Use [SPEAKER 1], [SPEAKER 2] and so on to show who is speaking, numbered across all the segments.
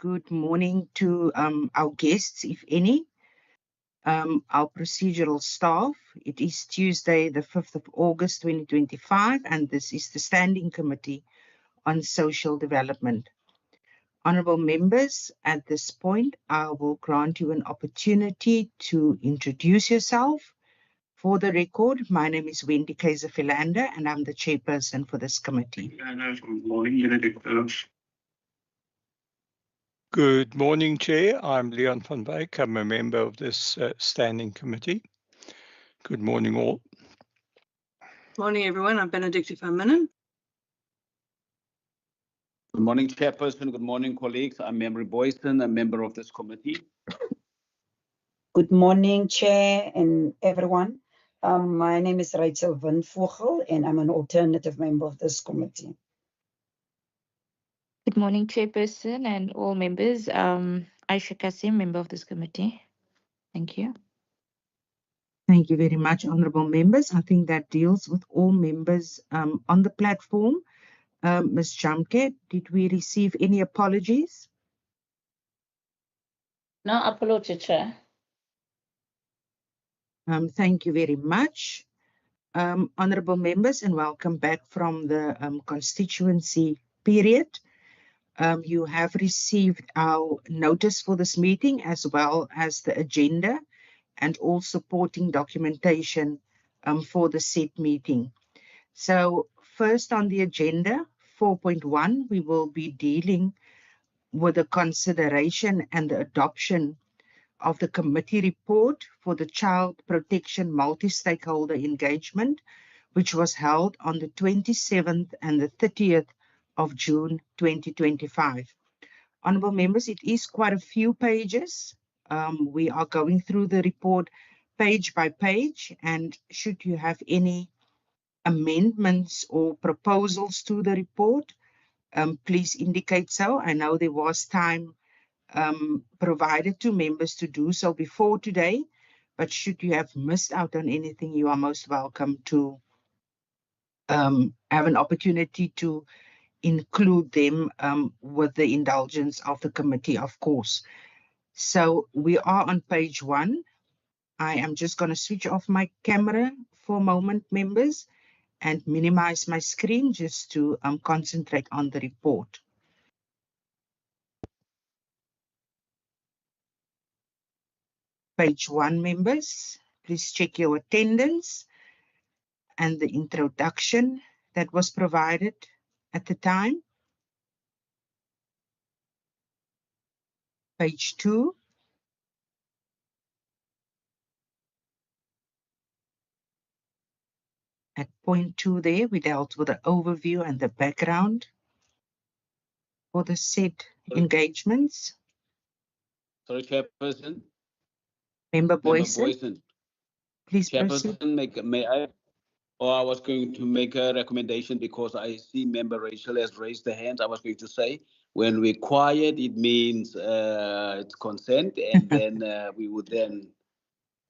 [SPEAKER 1] good morning to our guests, if any, our procedural staff. It is Tuesday, the 5th of August, 2025, and this is the Standing Committee on Social Development. Honourable members, at this point, I will grant you an opportunity to introduce yourself. For the record, my name is Wendy Kaiser-Philander, and I'm the chairperson for this committee.
[SPEAKER 2] Good morning, Benedict.
[SPEAKER 3] Good morning, Chair. I'm Leon van Wyk. I'm a member of this standing committee. Good morning, all.
[SPEAKER 4] Morning, everyone. I'm Benedict van Minnen.
[SPEAKER 2] Good morning, Chairperson. Good morning, colleagues. I'm Member Boyson, a member of this committee.
[SPEAKER 5] Good morning, Chair and everyone. My name is Rachel van Vogel, and I'm an alternative member of this committee.
[SPEAKER 6] Good morning, Chairperson and all members. Aisha Kasim, member of this committee. Thank you.
[SPEAKER 1] Thank you very much, honourable members. I think that deals with all members on the platform. Ms. Jamke, did we receive any apologies?
[SPEAKER 7] No apology, Chair.
[SPEAKER 1] Thank you very much. Honourable members, and welcome back from the constituency period. You have received our notice for this meeting as well as the agenda and all supporting documentation for the said meeting. So first on the agenda, 4.1, we will be dealing with the consideration and the adoption of the committee report for the Child Protection Multi-Stakeholder Engagement, which was held on the 27th and the 30th of June 2025. Honourable members, it is quite a few pages. We are going through the report page by page, and should you have any amendments or proposals to the report, please indicate so. I know there was time provided to members to do so before today, but should you have missed out on anything, you are most welcome to have an opportunity to include them with the indulgence of the committee, of course. So we are on page 1. I am just going to switch off my camera for a moment, members, and minimize my screen just to concentrate on the report. Page 1, members, please check your attendance and the introduction that was provided at the time. Page 2. At point 2 there, we dealt with the overview and the background for the said engagements.
[SPEAKER 2] Sorry, Chairperson.
[SPEAKER 1] Member Boyson, please proceed.
[SPEAKER 2] Chairperson, may I? Or I was going to make a recommendation because I see Member Rachel has raised the hand. I was going to say, when we're quiet, it means it's consent, and then we would then,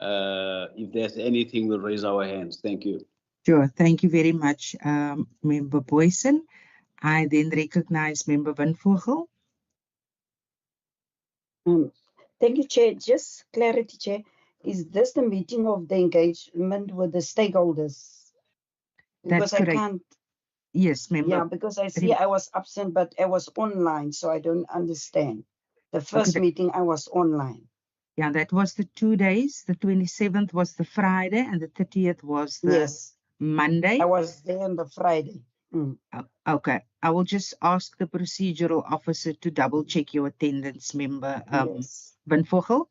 [SPEAKER 2] if there's anything, we'll raise our hands. Thank you.
[SPEAKER 1] Sure, thank you very much, Member Boyson. I then recognize Member Van Vogel.
[SPEAKER 5] Thank you, Chair. Just clarity, Chair. Is this the meeting of the engagement with the stakeholders? Because
[SPEAKER 1] That's correct.
[SPEAKER 5] I can't.
[SPEAKER 1] Yes, Member.
[SPEAKER 5] Yeah, because I see I was absent, but I was online, so I don't understand. The first meeting I was online.
[SPEAKER 1] Yeah, that was the 2 days. The 27th was the Friday, and the 30th was the Monday.
[SPEAKER 5] I was there on the Friday.
[SPEAKER 1] Okay, I will just ask the procedural officer to double check your attendance, Member Van Vogel,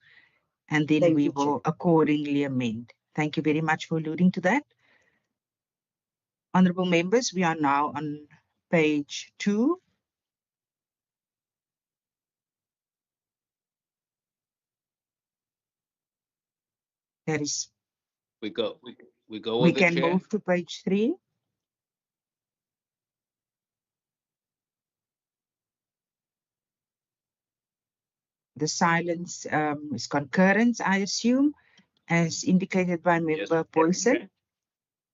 [SPEAKER 1] and then we will accordingly amend. Thank you very much for alluding to that. Honourable members, we are now on page 2. That is.
[SPEAKER 2] We go.
[SPEAKER 1] We can move to page 3. The silence is concurrence, I assume, as indicated by Member Boyson.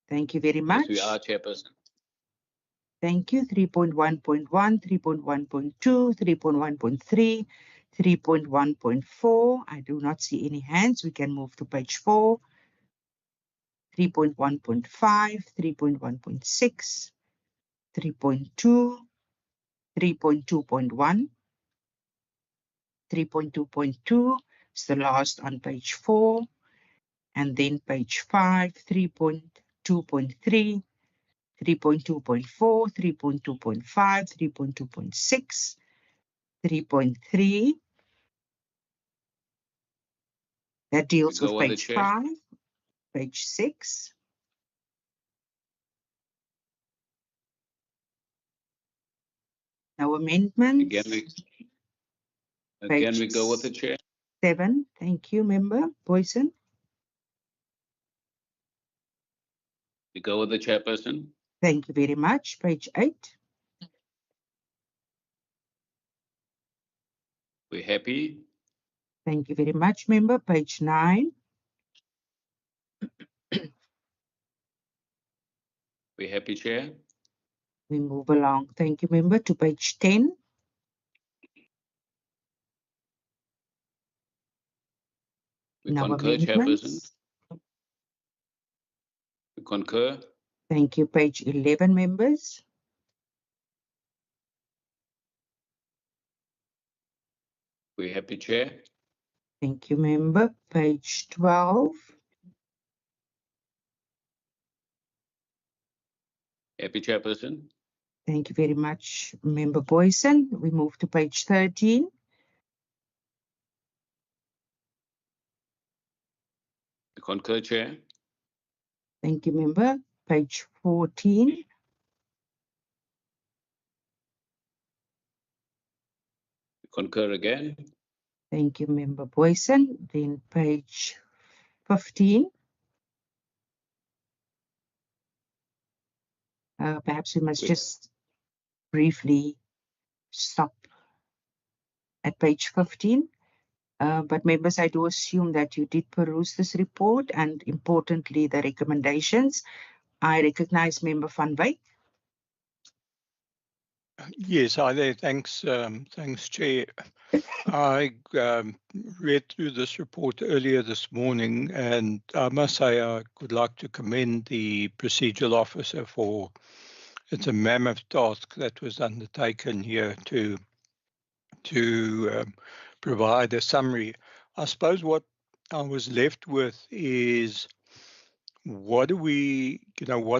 [SPEAKER 1] Thank you very much.
[SPEAKER 2] Yes, we are, Chairperson.
[SPEAKER 1] Thank you. 3.1.1, 3.1.2, 3.1.3, 3.1.4. I do not see any hands. We can move to page 4. 3.1.5, 3.1.6, 3.2, 3.2.1, 3.2.2 is the last on page 4. And then page 5, 3.2.3, 3.2.4, 3.2.5, 3.2.6, 3.3. That deals with
[SPEAKER 2] Go on the
[SPEAKER 1] page
[SPEAKER 2] chair.
[SPEAKER 1] 5, page 6. No amendments.
[SPEAKER 2] Again, we go with the chair.
[SPEAKER 1] 7. Thank you, member Boyson.
[SPEAKER 2] We go with the chairperson.
[SPEAKER 1] Thank you very much. Page 8.
[SPEAKER 2] We're happy.
[SPEAKER 1] Thank you very much, member. Page 9.
[SPEAKER 2] We're happy, Chair.
[SPEAKER 1] We move along. Thank you, member, to page 10.
[SPEAKER 2] We
[SPEAKER 1] No
[SPEAKER 2] concur, Chairperson.
[SPEAKER 1] amendments.
[SPEAKER 2] We concur.
[SPEAKER 1] Thank you. Page 11, members.
[SPEAKER 2] We're happy, Chair.
[SPEAKER 1] Thank you, member. Page 12.
[SPEAKER 2] Happy, Chairperson.
[SPEAKER 1] Thank you very much, member Boyson. We move to page 13.
[SPEAKER 2] We concur, Chair.
[SPEAKER 1] Thank you, member. Page 14.
[SPEAKER 2] We concur again.
[SPEAKER 1] Thank you, member Boyson. Then page 15. Perhaps we must just briefly stop at page 15. But members, I do assume that you did peruse this report and importantly, the recommendations. I recognize member Van Wyk.
[SPEAKER 3] Yes, hi there. Thanks, Chair. I read through this report earlier this morning, and I must say I would like to commend the procedural officer for it's a mammoth task that was undertaken here to provide a summary. I suppose what I was left with is what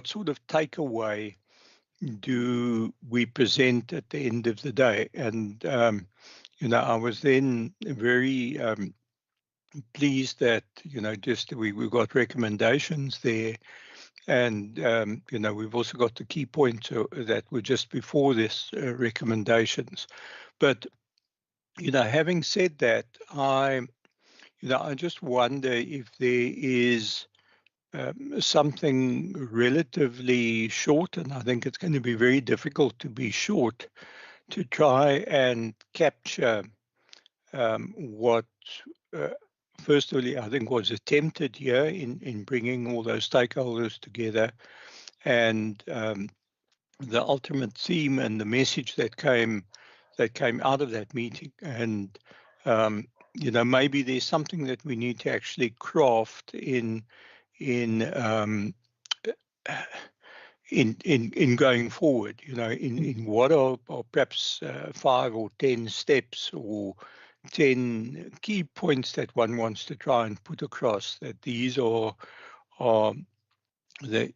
[SPEAKER 3] sort of takeaway do we present at the end of the day? And I was then very pleased that we got recommendations there, and we've also got the key points that were just before this recommendations. But having said that, I just wonder if there is something relatively short, and I think it's going to be very difficult to be short, to try and capture what, firstly, I think was attempted here in bringing all those stakeholders together, and the ultimate theme and the message that came out of that meeting. And maybe there's something that we need to actually craft in going forward, in what are perhaps 5 or 10 steps or 10 key points that one wants to try and put across, that these are the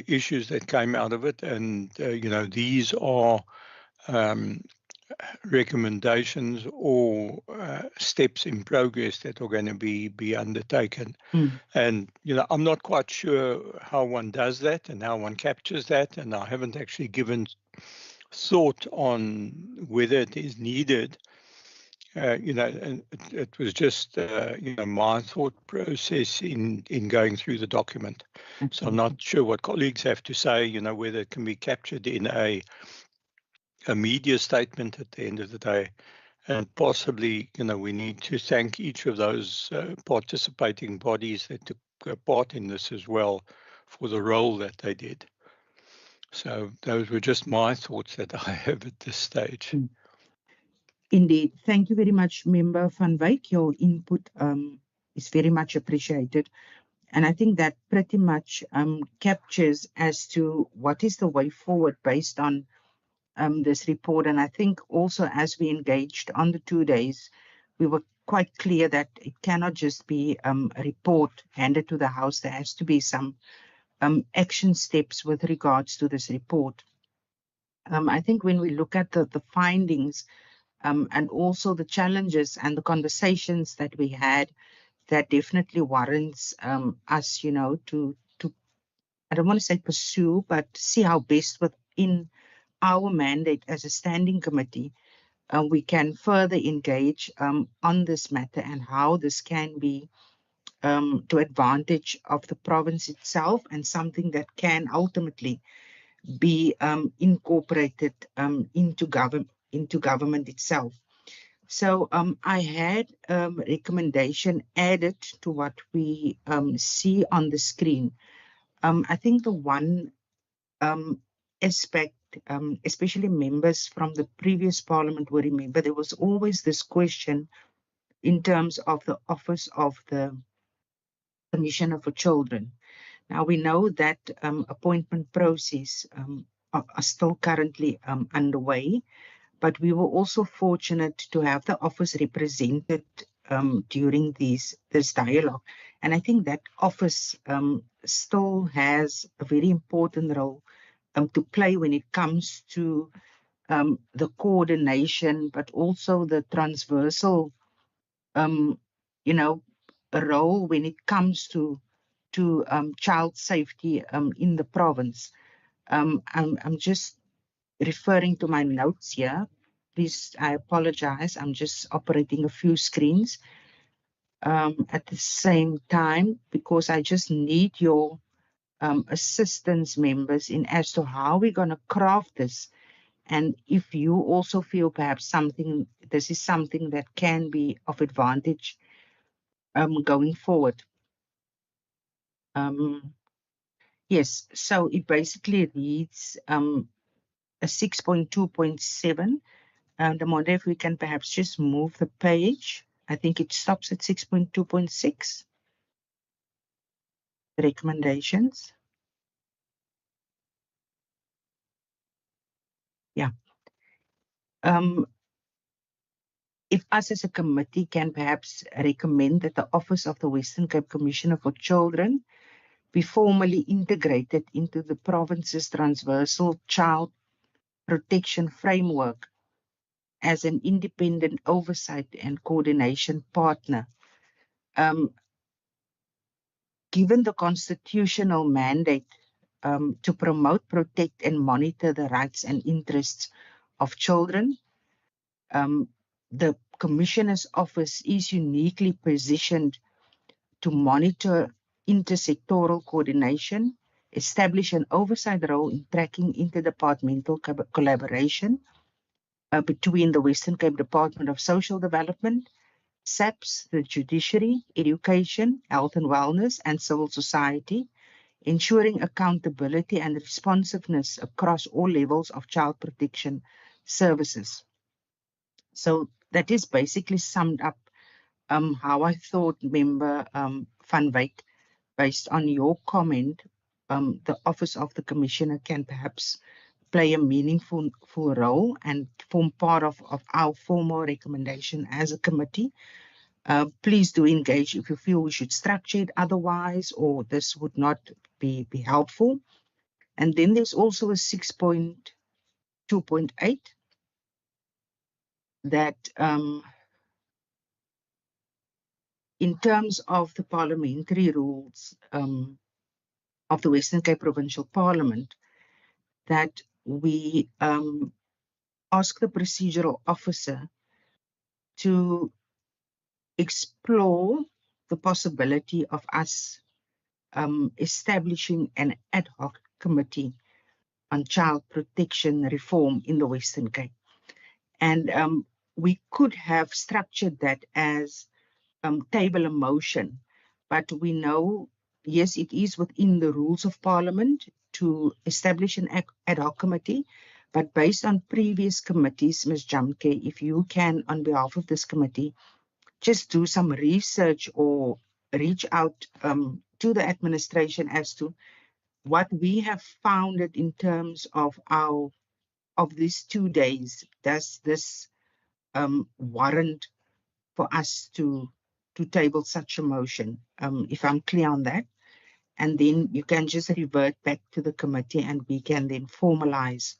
[SPEAKER 3] issues that came out of it, and these are recommendations or steps in progress that are going to be undertaken. And I'm not quite sure how one does that and how one captures that, and I haven't actually given thought on whether it is needed. And it was just my thought process in going through the document. So I'm not sure what colleagues have to say, whether it can be captured in a media statement at the end of the day. And possibly, we need to thank each of those participating bodies that took part in this as well for the role that they did. So those were just my thoughts that I have at this stage.
[SPEAKER 1] Indeed. Thank you very much, Member Van Wyk. Your input is very much appreciated. And I think that pretty much captures as to what is the way forward based on this report. And I think also as we engaged on the 2 days, we were quite clear that it cannot just be a report handed to the House. There has to be some action steps with regards to this report. I think when we look at the findings and also the challenges and the conversations that we had, that definitely warrants us, to I don't want to say pursue, but see how best within our mandate as a standing committee we can further engage on this matter and how this can be to advantage of the province itself and something that can ultimately be incorporated into government itself. So I had recommendation added to what we see on the screen. I think the one aspect, especially members from the previous parliament will remember, there was always this question in terms of the office of the Commissioner for Children. Now we know that appointment process are still currently underway, but we were also fortunate to have the office represented during this dialogue. And I think that office still has a very important role to play when it comes to the coordination, but also the transversal, a role when it comes to child safety in the province. I'm just referring to my notes here. Please, I apologize. I'm just operating a few screens at the same time because I just need your assistance, members, in as to how we're going to craft this. And if you also feel perhaps this is something that can be of advantage going forward. Yes, so it basically reads a 6.2.7. The model, if we can perhaps just move the page. I think it stops at 6.2.6. Recommendations. Yeah. If us as a committee can perhaps recommend that the Office of the Western Cape Commissioner for Children be formally integrated into the province's transversal child protection framework as an independent oversight and coordination partner. Given the constitutional mandate to promote, protect, and monitor the rights and interests of children, the Commissioner's Office is uniquely positioned to monitor intersectoral coordination, establish an oversight role in tracking interdepartmental collaboration between the Western Cape Department of Social Development, SAPS, the judiciary, education, health and wellness, and civil society, ensuring accountability and responsiveness across all levels of child protection services. So that is basically summed up how I thought, Member Van Wyk, based on your comment, the Office of the Commissioner can perhaps play a meaningful role and form part of our formal recommendation as a committee. Please do engage if you feel we should structure it otherwise or this would not be helpful. And then there's also a 6.2.8 that in terms of the parliamentary rules of the Western Cape Provincial Parliament, that we ask the procedural officer to explore the possibility of us establishing an ad hoc committee on child protection reform in the Western Cape. And we could have structured that as table a motion, but we know, yes, it is within the rules of Parliament to establish an ad hoc committee, but based on previous committees, Ms. Jamke, if you can, on behalf of this committee, just do some research or reach out to the administration as to what we have found it in terms of these 2 days. Does this warrant for us to table such a motion? If I'm clear on that, and then you can just revert back to the committee, and we can then formalize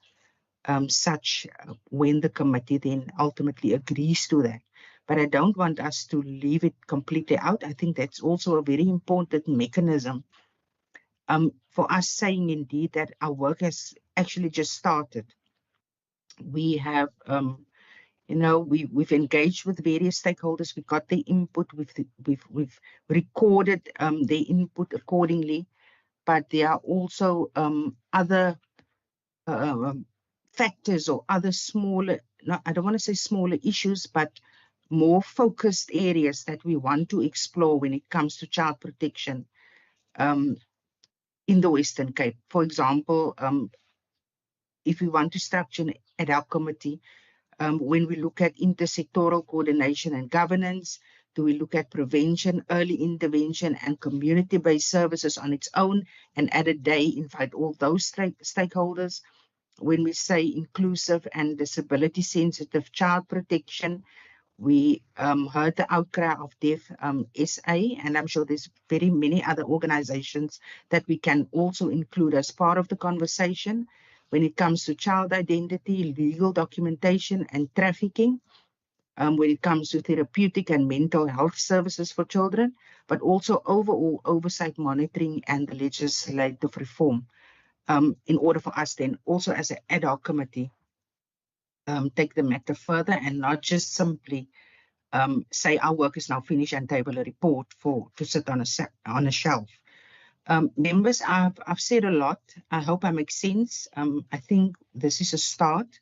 [SPEAKER 1] such when the committee then ultimately agrees to that. But I don't want us to leave it completely out. I think that's also a very important mechanism for us saying indeed that our work has actually just started. We have, we've engaged with various stakeholders. We got their input. We've recorded their input accordingly. But there are also other factors or other smaller, I don't want to say smaller issues, but more focused areas that we want to explore when it comes to child protection in the Western Cape. For example, if we want to structure an ad hoc committee, when we look at intersectoral coordination and governance, do we look at prevention, early intervention, and community-based services on its own, and at a day invite all those stakeholders? When we say inclusive and disability-sensitive child protection, we heard the outcry of Deaf SA, and I'm sure there's very many other organizations that we can also include as part of the conversation when it comes to child identity, legal documentation, and trafficking, when it comes to therapeutic and mental health services for children, but also overall oversight monitoring and the legislative reform, in order for us then also as an ad hoc committee take the matter further and not just simply say our work is now finished and table a report to sit on a shelf. Members, I've said a lot. I hope I make sense. I think this is a start.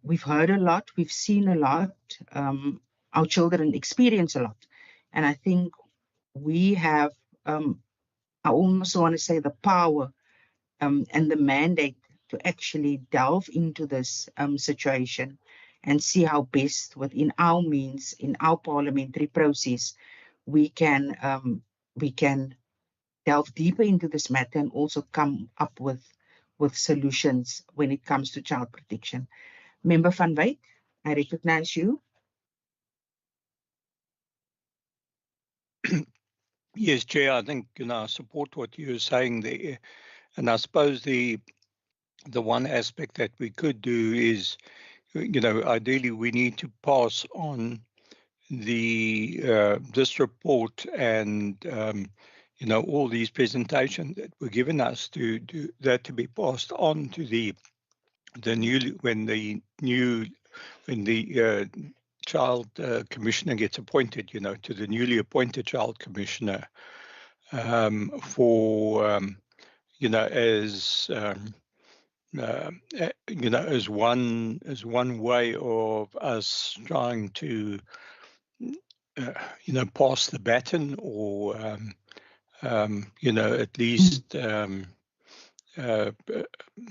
[SPEAKER 1] We've heard a lot. We've seen a lot. Our children experience a lot. And I think we have, I almost want to say, the power and the mandate to actually delve into this situation and see how best within our means, in our parliamentary process, we can delve deeper into this matter and also come up with solutions when it comes to child protection. Member Van Wyk, I recognize you.
[SPEAKER 3] Yes, Chair, I think I support what you're saying there. And I suppose the one aspect that we could do is, ideally we need to pass on this report and all these presentations that were given us to do that, to be passed on to the child commissioner gets appointed, to the newly appointed child commissioner, for as one way of us trying to pass the baton, or at least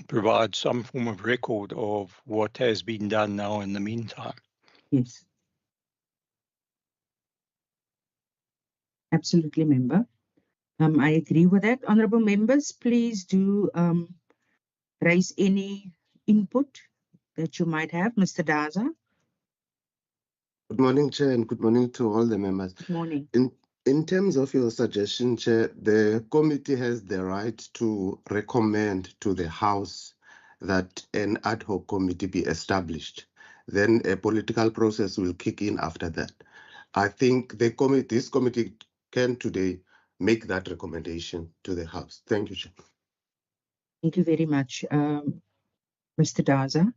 [SPEAKER 3] provide some form of record of what has been done now in the meantime.
[SPEAKER 1] Yes. Absolutely, member. I agree with that. Honourable members, please do raise any input that you might have. Mr. Daza.
[SPEAKER 8] Good morning, Chair, and good morning to all the members.
[SPEAKER 1] Good morning.
[SPEAKER 8] In terms of your suggestion, Chair, the committee has the right to recommend to the House that an ad hoc committee be established. Then a political process will kick in after that. I think this committee can today make that recommendation to the House. Thank you, Chair.
[SPEAKER 1] Thank you very much, Mr. Daza.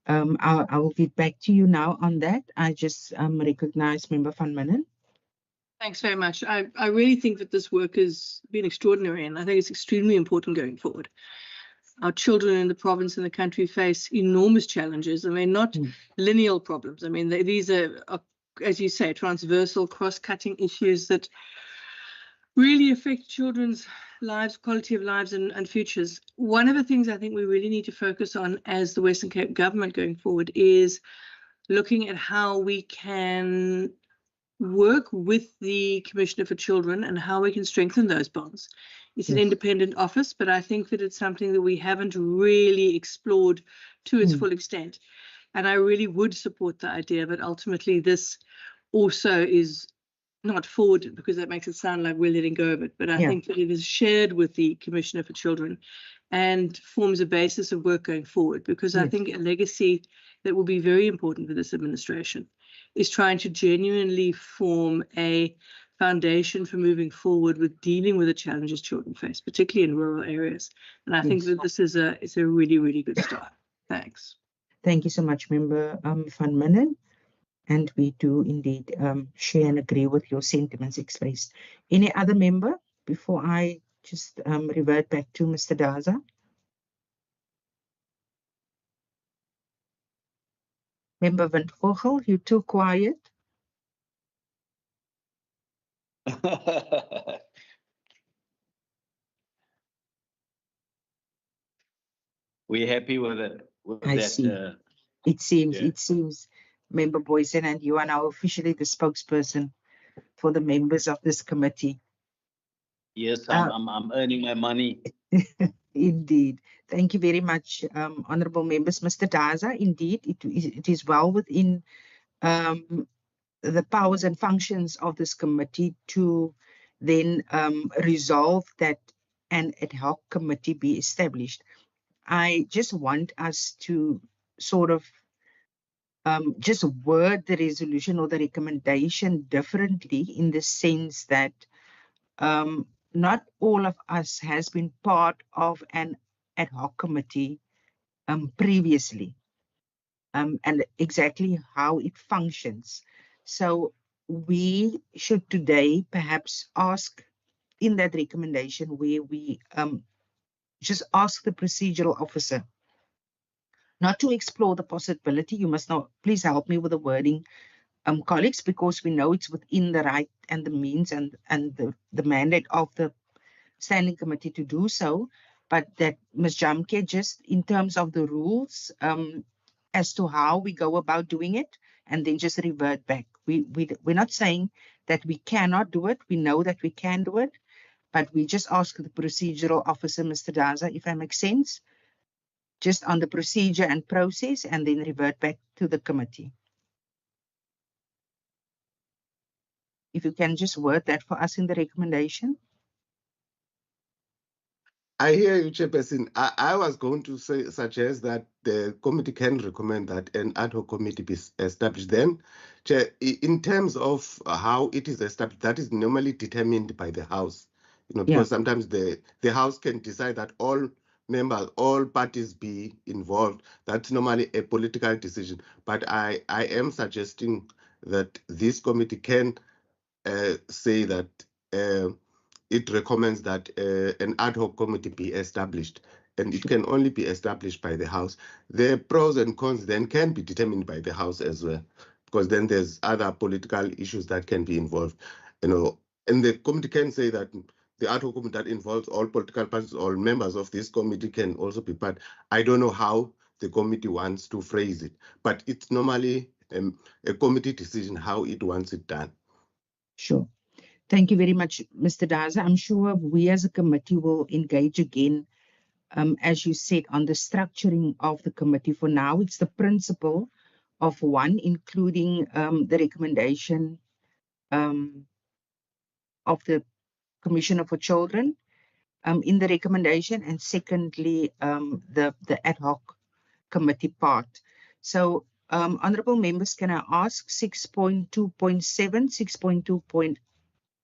[SPEAKER 1] I will get back to you now on that. I just recognize Member Van Minnen.
[SPEAKER 4] Thanks very much. I really think that this work has been extraordinary, and I think it's extremely important going forward. Our children in the province and the country face enormous challenges. I mean, not lineal problems. I mean, these are, as you say, transversal, cross-cutting issues that really affect children's lives, quality of lives and futures. One of the things I think we really need to focus on as the Western Cape government going forward is looking at how we can work with the Commissioner for Children and how we can strengthen those bonds. It's an independent office, but I think that it's something that we haven't really explored to its full extent. And I really would support the idea, but ultimately this also is not forward, because that makes it sound like we're letting go of it. But I think that it is shared with the Commissioner for Children and forms a basis of work going forward, because I think a legacy that will be very important for this administration is trying to genuinely form a foundation for moving forward with dealing with the challenges children face, particularly in rural areas. And I think that this is it's a really, really good start. Thanks.
[SPEAKER 1] Thank you so much, Member Van Minnen. And we do indeed share and agree with your sentiments expressed. Any other member before I just revert back to Mr. Daza? Member Van Vogel, you're too quiet.
[SPEAKER 2] We're happy with it.
[SPEAKER 1] I see. It seems, Member Boysen, and you are now officially the spokesperson for the members of this committee.
[SPEAKER 2] Yes, I'm earning my money.
[SPEAKER 1] Indeed. Thank you very much, honorable members. Mr. Daza, indeed, it is well within the powers and functions of this committee to then resolve that an ad hoc committee be established. I just want us to sort of just word the resolution or the recommendation differently, in the sense that not all of us has been part of an ad hoc committee previously, and exactly how it functions. So we should today perhaps ask in that recommendation where we just ask the procedural officer not to explore the possibility. You must not, please help me with the wording, colleagues, because we know it's within the right and the means and the mandate of the standing committee to do so, but that Ms. Jamke, just in terms of the rules as to how we go about doing it, and then just revert back. We're not saying that we cannot do it. We know that we can do it, but we just ask the procedural officer, Mr. Daza, if that makes sense, just on the procedure and process, and then revert back to the committee. If you can just word that for us in the recommendation.
[SPEAKER 8] I hear you, Chairperson. I was going to suggest that the committee can recommend that an ad hoc committee be established. Then, Chair, in terms of how it is established, that is normally determined by the House. Because sometimes the House can decide that all members, all parties be involved. That's normally a political decision. But I am suggesting that this committee can say that it recommends that an ad hoc committee be established, and it can only be established by the House. The pros and cons then can be determined by the House as well, because then there's other political issues that can be involved, and the committee can say that the ad hoc committee that involves all political parties, all members of this committee can also be part. I don't know how the committee wants to phrase it, but it's normally a committee decision how it wants it done.
[SPEAKER 1] Sure. Thank you very much, Mr. Daza. I'm sure we as a committee will engage again, as you said, on the structuring of the committee. For now, it's the principle of one, including the recommendation of the Commissioner for Children in the recommendation, and secondly, the ad hoc committee part. So, honorable members, can I ask 6.2.7,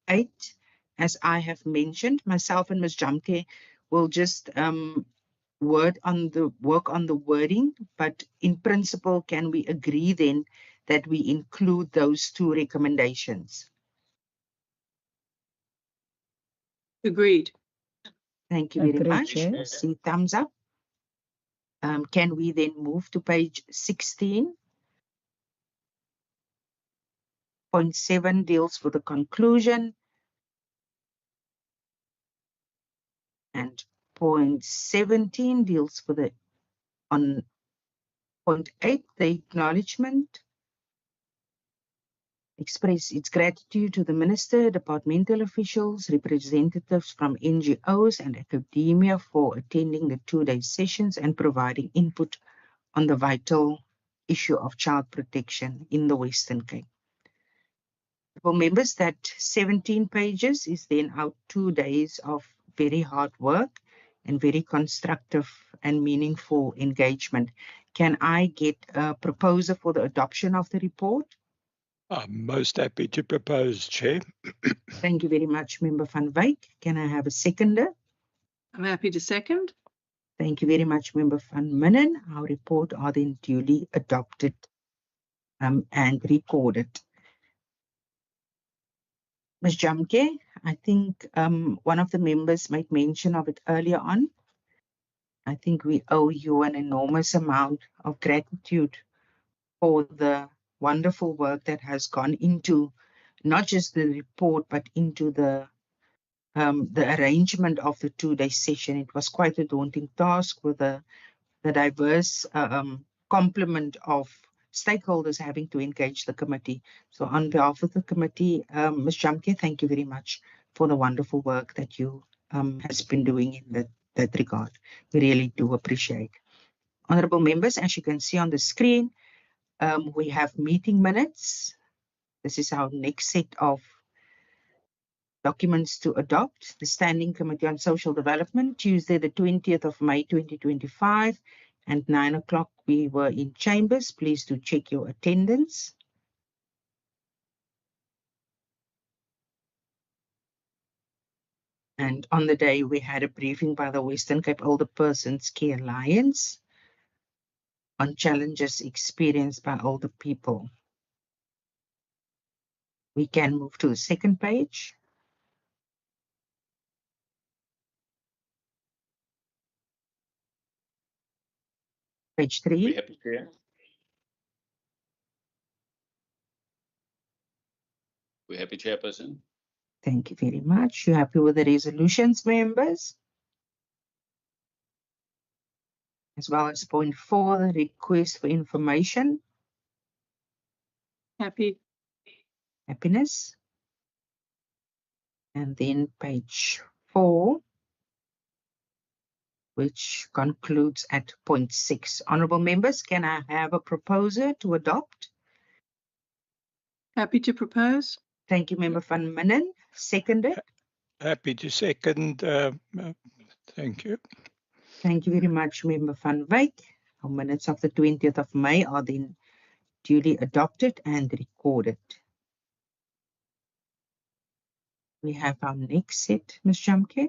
[SPEAKER 1] 6.2.8, as I have mentioned, myself and Ms. Jamke will just work on the wording, but in principle, can we agree then that we include those two recommendations?
[SPEAKER 4] Agreed.
[SPEAKER 1] Thank you very
[SPEAKER 5] Agreed,
[SPEAKER 1] much.
[SPEAKER 5] Chair.
[SPEAKER 1] I see thumbs up. Can we then move to page 16.7 deals with the conclusion. And point 17 deals with the, on point 8, the acknowledgement. Express its gratitude to the Minister, departmental officials, representatives from NGOs and academia for attending the 2-day sessions and providing input on the vital issue of child protection in the Western Cape. For members, that 17 pages is then our 2 days of very hard work and very constructive and meaningful engagement. Can I get a proposer for the adoption of the report?
[SPEAKER 3] I'm most happy to propose, Chair.
[SPEAKER 1] Thank you very much, Member Van Wyk. Can I have a seconder?
[SPEAKER 4] I'm happy to second.
[SPEAKER 1] Thank you very much, Member Van Minnen. Our report are then duly adopted and recorded. Ms. Jamke, I think one of the members made mention of it earlier on. I think we owe you an enormous amount of gratitude for the wonderful work that has gone into not just the report, but into the arrangement of the 2-day session. It was quite a daunting task with the diverse complement of stakeholders having to engage the committee. So on behalf of the committee, Ms. Jamke, thank you very much for the wonderful work that you has been doing in that regard. We really do appreciate. Honorable members, as you can see on the screen, we have meeting minutes. This is our next set of documents to adopt. The Standing Committee on Social Development, Tuesday the 20th of May 2025, and 9 o'clock we were in chambers. Please do check your attendance. And on the day we had a briefing by the Western Cape Older Persons Care Alliance on challenges experienced by older people. We can move to the second page. Page 3.
[SPEAKER 2] We're happy, Chair. We're happy, Chairperson.
[SPEAKER 1] Thank you very much. You happy with the resolutions, members? As well as point 4, the request for information.
[SPEAKER 4] Happy.
[SPEAKER 1] Happiness. And then page 4, which concludes at point 6. Honourable members, can I have a proposer to adopt?
[SPEAKER 4] Happy to propose.
[SPEAKER 1] Thank you, Member Van Minnen. Seconded.
[SPEAKER 3] Happy to second. Thank you.
[SPEAKER 1] Thank you very much, Member Van Wyk. Our minutes of the 20th of May are then duly adopted and recorded. We have our next set, Ms. Jamke.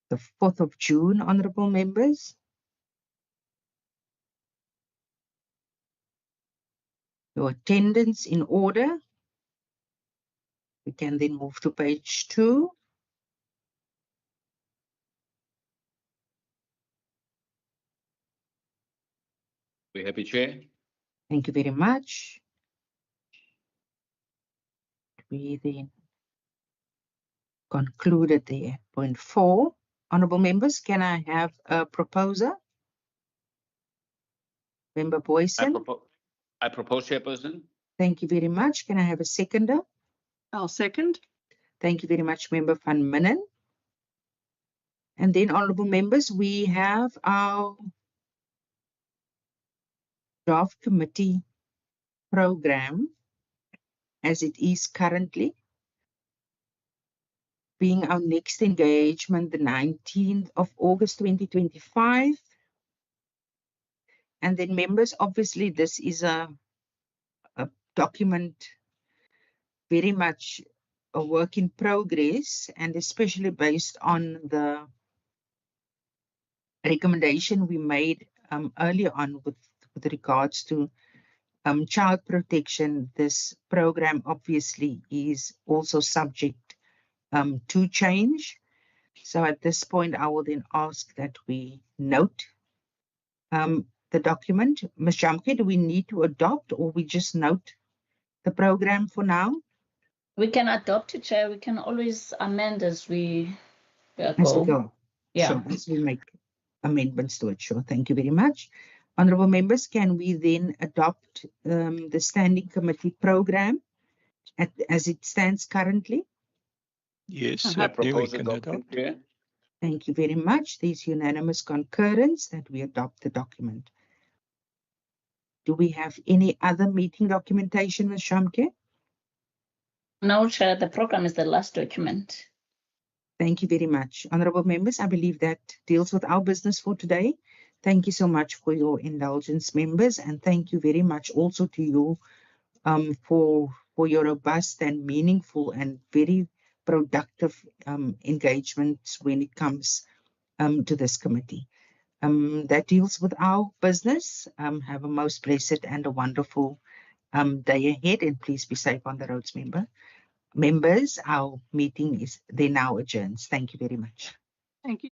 [SPEAKER 1] The 4th of June, honourable members. Your attendance in order. We can then move to page 2.
[SPEAKER 2] We're happy, Chair.
[SPEAKER 1] Thank you very much. We then concluded there. Point 4. Honourable members, can I have a proposer? Member Boyson.
[SPEAKER 2] I propose, Chairperson.
[SPEAKER 1] Thank you very much. Can I have a seconder?
[SPEAKER 4] I'll second.
[SPEAKER 1] Thank you very much, Member Van Minnen. And then, honourable members, we have our draft committee program as it is currently, being our next engagement the 19th of August 2025. And then members, obviously this is a document very much a work in progress, and especially based on the recommendation we made earlier on with regards to child protection. This program obviously is also subject to change. So at this point, I will then ask that we note the document. Ms. Jamke, do we need to adopt or we just note the program for now?
[SPEAKER 7] We can adopt it, Chair. We can always amend as we
[SPEAKER 1] As we
[SPEAKER 7] go.
[SPEAKER 1] go.
[SPEAKER 7] Yeah.
[SPEAKER 1] Sure, as we make amendments to it. Sure, thank you very much. Honourable members, can we then adopt the standing committee program as it stands currently?
[SPEAKER 3] Yes,
[SPEAKER 2] I
[SPEAKER 3] certainly we
[SPEAKER 2] propose
[SPEAKER 3] can
[SPEAKER 2] adoption,
[SPEAKER 3] adopt.
[SPEAKER 2] Chair.
[SPEAKER 1] Thank you very much. There's unanimous concurrence that we adopt the document. Do we have any other meeting documentation, Ms. Shamke?
[SPEAKER 7] No, Chair, the program is the last document.
[SPEAKER 1] Thank you very much. Honourable members, I believe that deals with our business for today. Thank you so much for your indulgence, members, and thank you very much also to you for your robust and meaningful and very productive engagements when it comes to this committee. That deals with our business. Have a most blessed and a wonderful day ahead, and please be safe on the roads, members. Our meeting is now adjourned. Thank you very much.
[SPEAKER 4] Thank you.